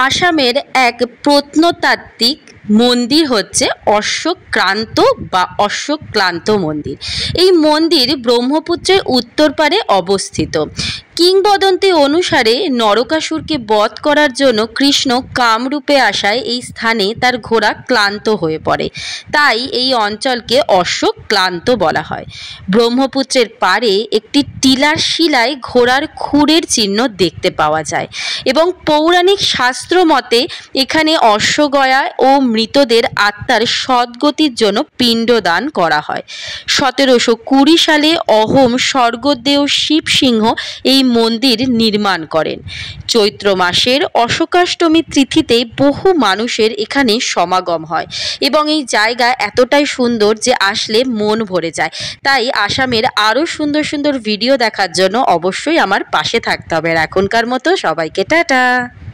আসামের এক প্রত্নতাত্ত্বিক মন্দির হচ্ছে অশ্বক্রান্ত বা অশ্বক্লান্ত মন্দির। এই মন্দির ব্রহ্মপুত্রের উত্তর পারে অবস্থিত। কিংবদন্তি অনুসারে নরকাসুরকে বধ করার জন্য কৃষ্ণ কামরূপে আসায় এই স্থানে তার ঘোড়া ক্লান্ত হয়ে পড়ে, তাই এই অঞ্চলকে অশ্বক্লান্ত বলা হয়। ব্রহ্মপুত্রের পাড়ে একটি টিলার শিলায় ঘোড়ার খুরের চিহ্ন দেখতে পাওয়া যায় এবং পৌরাণিক শাস্ত্র মতে এখানে অশ্বগয়া ও মৃতদের আত্মার সদ্গতির জন্য পিণ্ডদান করা হয়। 1720 সালে অহোম স্বর্গদেও শিব সিংহ এই মন্দির নির্মাণ করেন। চৈত্র মাসের অশোকাষ্টমী তিথিতে বহু মানুষের এখানে সমাগম হয় এবং এই জায়গা এতটাই সুন্দর যে আসলে মন ভরে যায়। তাই আসামের আরও সুন্দর সুন্দর ভিডিও দেখার জন্য অবশ্যই আমার পাশে থাকতে হবে। এখনকার মতো সবাইকে টাটা।